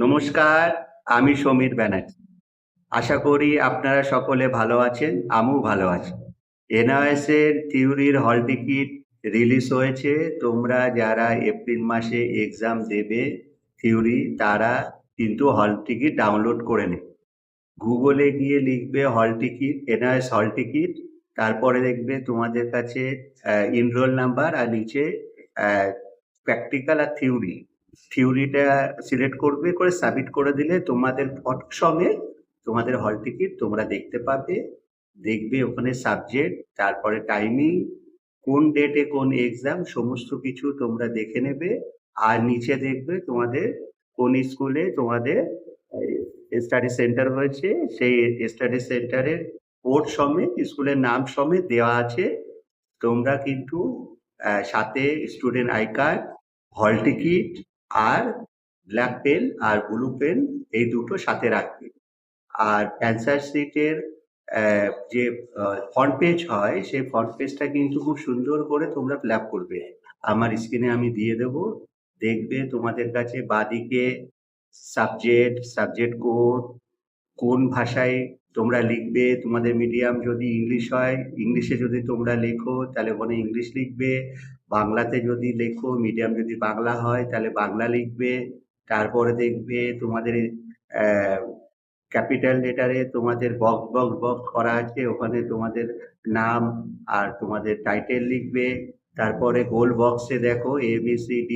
নমস্কার, আমি সমীর ব্যানার্জি। আশা করি আপনারা সকলে ভালো আছেন, আমিও ভালো আছি। NIOS এর থিওরির হল টিকিট রিলিজ হয়েছে। তোমরা যারা এপ্রিল মাসে এক্সাম দেবে থিওরি, তারা কিন্তু হল টিকিট ডাউনলোড করে নেবে। গুগলে গিয়ে লিখবে হল টিকিট, NIOS হল টিকিট, তারপরে দেখবে তোমাদের কাছে এনরোল নাম্বার আর নিচে প্র্যাকটিক্যাল আর থিওরি। থিওরিটা সিলেক্ট করবে, করে সাবমিট করে দিলে তোমাদের ফটো সমেত তোমাদের হল টিকিট তোমরা দেখতে পাবে। দেখবে ওখানে সাবজেক্ট, তারপরে টাইমিং, কোন ডেটে কোন এক্সাম, সমস্ত কিছু তোমরা দেখে নেবে। আর নিচে দেখবে তোমাদের কোন স্কুলে তোমাদের স্টাডি সেন্টার হয়েছে, সেই স্টাডি সেন্টারের কোড সমেত, স্কুলের নাম সমেত দেওয়া আছে। তোমরা কিন্তু সাথে student I card, hall ticket আর ব্ল্যাক পেন আর ব্লু পেন, এই দুটো সাথে রাখবে। আর অ্যান্সার শিটের যে ফ্রন্ট পেজ হয়, সেই ফ্রন্ট পেজটা কিন্তু খুব সুন্দর করে তোমরা ফিল আপ করবে। আমার স্ক্রিনে আমি দিয়ে দেব। দেখবে তোমাদের কাছে বাঁদিকে সাবজেক্ট কোড, কোন ভাষায় তোমরা লিখবে। তোমাদের মিডিয়াম যদি ইংলিশ হয়, ইংলিশে যদি তোমরা লেখো তাহলে ওখানে ইংলিশ লিখবে। বাংলাতে যদি লেখো, মিডিয়াম যদি বাংলা হয় তাহলে বাংলা লিখবে। তারপরে দেখবে তোমাদের ক্যাপিটাল লেটারে তোমাদের বক্স বক্স বক্স করা আছে, ওখানে তোমাদের নাম আর তোমাদের টাইটেল লিখবে। তারপরে গোল বক্সে দেখো ABCD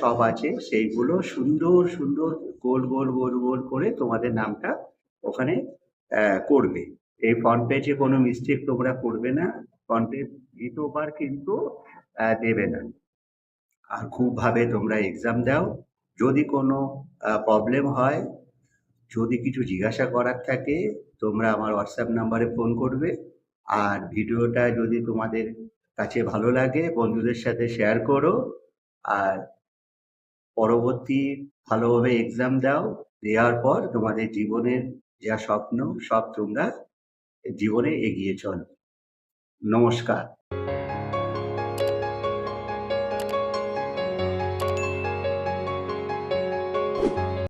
সব আছে, সেইগুলো সুন্দর সুন্দর গোল গোল গোল গোল করে তোমাদের নামটা ওখানে করবে। এই ফ্রন্ট পেজে কোনো মিস্টেক তোমরা করবে না, ফ্রন্ট পেজ দ্বিতীয়বার কিন্তু দেবে না। আর খুব ভাবে তোমরা এক্সাম দাও। যদি কোনো প্রবলেম হয়, যদি কিছু জিজ্ঞাসা করার থাকে, তোমরা আমার হোয়াটসঅ্যাপ নাম্বারে ফোন করবে। আর ভিডিওটা যদি তোমাদের কাছে ভালো লাগে, বন্ধুদের সাথে শেয়ার করো। আর পরবর্তী ভালোভাবে এক্সাম দাও। দেওয়ার পর তোমাদের জীবনের যা স্বপ্ন, সব তোমরা জীবনে এগিয়ে চলো। নমস্কার।